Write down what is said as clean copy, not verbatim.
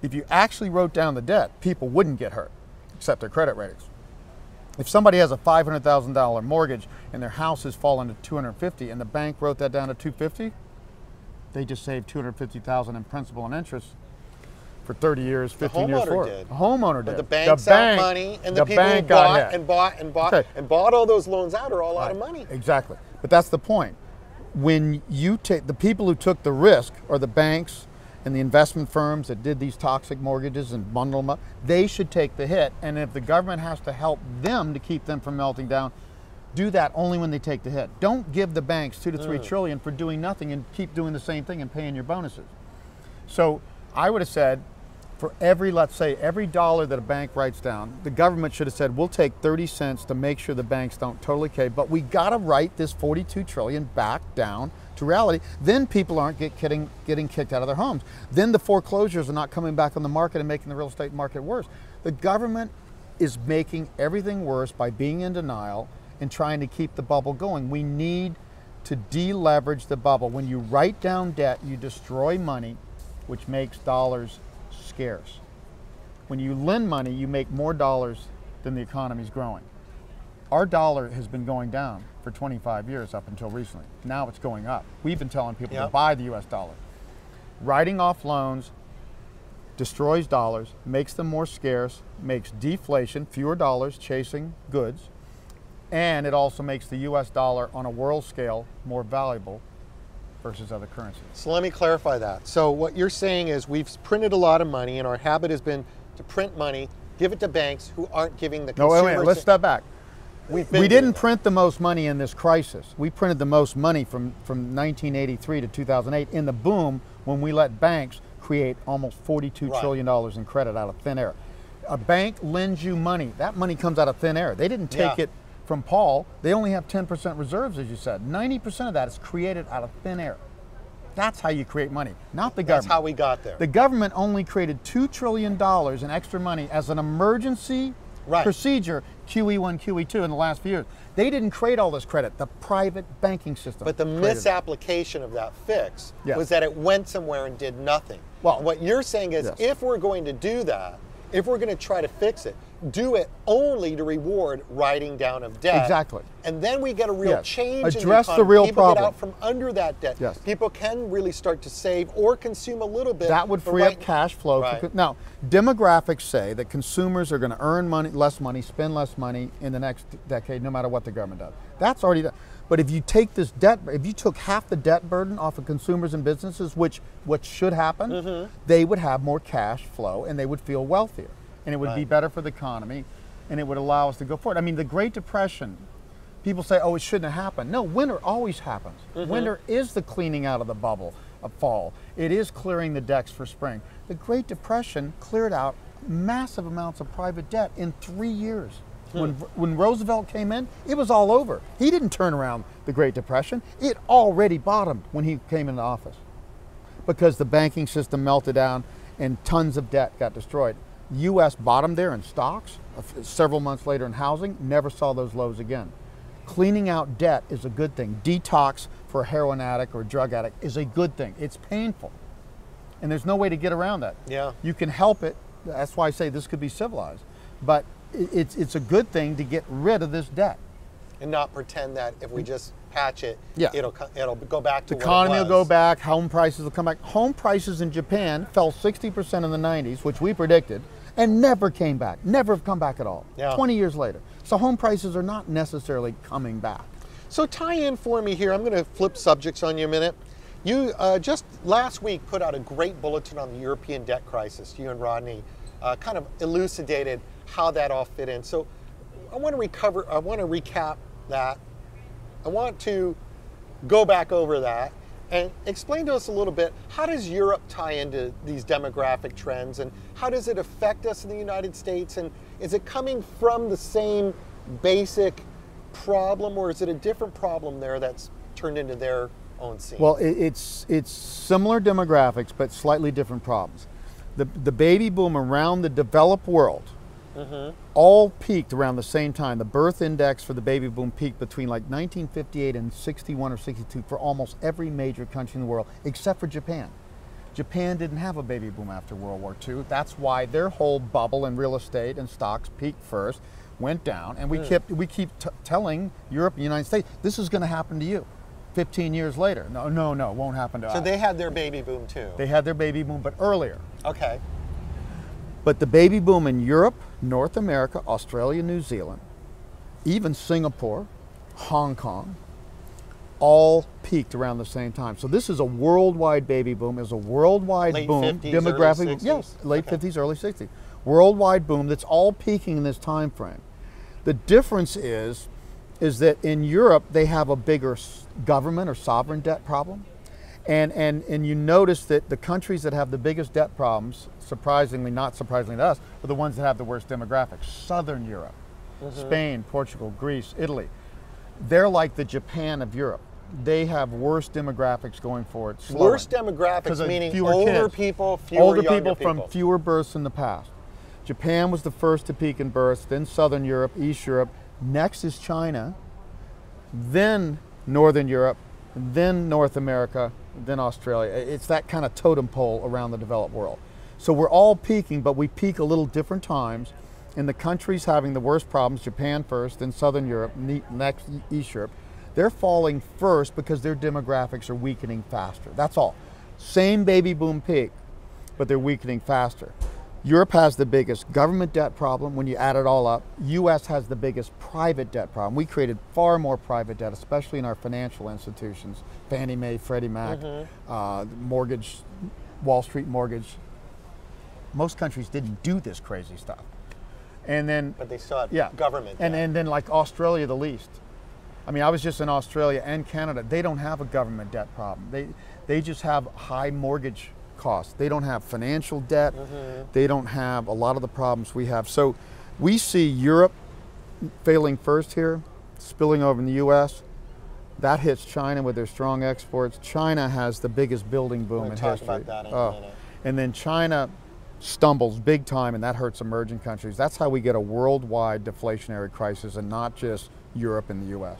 If you actually wrote down the debt, people wouldn't get hurt, except their credit ratings. If somebody has a $500,000 mortgage and their house has fallen to 250 and the bank wrote that down to 250, they just saved 250,000 in principal and interest for 30 years, 15 years for it. The homeowner did. But the bank's out money, and the people who bought and bought and bought and bought all those loans out are all out of money. Exactly. But that's the point. When you take the people who took the risk, or the banks and the investment firms that did these toxic mortgages and bundle them up, they should take the hit. And if the government has to help them to keep them from melting down, do that only when they take the hit. Don't give the banks 2 to 3 trillion for doing nothing and keep doing the same thing and paying your bonuses. So I would have said, for every, let's say, every dollar that a bank writes down, the government should have said, we'll take 30 cents to make sure the banks don't totally pay, but we got to write this 42 trillion back down to reality. Then people aren't getting kicked out of their homes. Then the foreclosures are not coming back on the market and making the real estate market worse. The government is making everything worse by being in denial and trying to keep the bubble going. We need to deleverage the bubble. When you write down debt, you destroy money, which makes dollars scarce. When you lend money, you make more dollars than the economy's growing. Our dollar has been going down for 25 years up until recently. Now it's going up. We've been telling people to buy the US dollar. Writing off loans destroys dollars, makes them more scarce, makes deflation, fewer dollars chasing goods, and it also makes the US dollar on a world scale more valuable versus other currencies. So let me clarify that. So what you're saying is we've printed a lot of money, and our habit has been to print money, give it to banks who aren't giving the consumers. No, wait, let's step back. We didn't print the most money in this crisis. We printed the most money from 1983 to 2008 in the boom when we let banks create almost $42 trillion in credit out of thin air. A bank lends you money. That money comes out of thin air. They didn't take it from Paul. They only have 10% reserves, as you said. 90% of that is created out of thin air. That's how you create money, not the government. That's how we got there. The government only created $2 trillion in extra money as an emergency procedure, QE1, QE2 in the last few years. They didn't create all this credit. The private banking system. But the misapplication of that fix was that it went somewhere and did nothing. Well, what you're saying is if we're going to do that, if we're going to try to fix it, do it only to reward writing down of debt. Exactly. And then we get a real change in Address the economy. the real People problem. get out from under that debt. People can really start to save or consume a little bit. That would free up cash flow. Now, demographics say that consumers are going to earn less money, spend less money in the next decade, no matter what the government does. That's already done. But if you take this debt, if you took half the debt burden off of consumers and businesses, which should happen, they would have more cash flow and they would feel wealthier. And it would be better for the economy, and it would allow us to go forward. I mean, the Great Depression, people say, oh, it shouldn't have happened. No, winter always happens. Winter is the cleaning out of the bubble of fall. It is clearing the decks for spring. The Great Depression cleared out massive amounts of private debt in 3 years. When Roosevelt came in, it was all over. He didn't turn around the Great Depression. It already bottomed when he came into office because the banking system melted down and tons of debt got destroyed. U.S. bottomed there in stocks, several months later in housing, never saw those lows again. Cleaning out debt is a good thing. Detox for a heroin addict or a drug addict is a good thing. It's painful, and there's no way to get around that. You can help it. That's why I say this could be civilized, but it's a good thing to get rid of this debt. And not pretend that if we just patch it, it'll go back to what it was. The economy will go back, home prices will come back. Home prices in Japan fell 60% in the 90s, which we predicted, and never came back, never have come back at all, 20 years later. So home prices are not necessarily coming back. So tie in for me here, I'm going to flip subjects on you a minute. You just last week put out a great bulletin on the European debt crisis. You and Rodney kind of elucidated how that all fit in. So I want to recap that. I want to go back over that and explain to us a little bit, how does Europe tie into these demographic trends, and how does it affect us in the United States, and is it coming from the same basic problem, or is it a different problem there that's turned into their own scene? Well, it's similar demographics, but slightly different problems. The baby boom around the developed world all peaked around the same time. The birth index for the baby boom peaked between like 1958 and 61 or 62 for almost every major country in the world, except for Japan. Japan didn't have a baby boom after World War II. That's why their whole bubble in real estate and stocks peaked first, went down, and we keep telling Europe and the United States, this is going to happen to you 15 years later. No, it won't happen to us. So they had their baby boom too? They had their baby boom, but earlier. Okay. But the baby boom in Europe, North America, Australia, New Zealand, even Singapore, Hong Kong, all peaked around the same time. So this is a worldwide baby boom. It's a worldwide late boom, 50s, demographic. early 60s? Yes, late Okay. 50s, early 60s. Worldwide boom that's all peaking in this time frame. The difference is that in Europe they have a bigger government or sovereign debt problem. And you notice that the countries that have the biggest debt problems, surprisingly, not surprisingly to us, are the ones that have the worst demographics. Southern Europe, Spain, Portugal, Greece, Italy. They're like the Japan of Europe. They have worse demographics going forward. Worse demographics, meaning older people, fewer older younger people from fewer births in the past. Japan was the first to peak in births, then Southern Europe, East Europe. Next is China, then Northern Europe, then North America, then Australia. It's that kind of totem pole around the developed world. So we're all peaking, but we peak a little different times. And the countries having the worst problems, Japan first, then Southern Europe, next East Europe, they're falling first because their demographics are weakening faster. That's all. Same baby boom peak, but they're weakening faster. Europe has the biggest government debt problem when you add it all up. US has the biggest private debt problem. We created far more private debt, especially in our financial institutions, Fannie Mae, Freddie Mac, mortgage, Wall Street mortgage. Most countries didn't do this crazy stuff. And then, but they still had government debt. And then like Australia, the least. I mean, I was just in Australia and Canada. They don't have a government debt problem. They just have high mortgage costs. They don't have financial debt. They don't have a lot of the problems we have. So we see Europe failing first here, spilling over in the US. That hits China with their strong exports. China has the biggest building boom in history. Talk about that in a minute. And then China stumbles big time, and that hurts emerging countries. That's how we get a worldwide deflationary crisis and not just Europe and the US.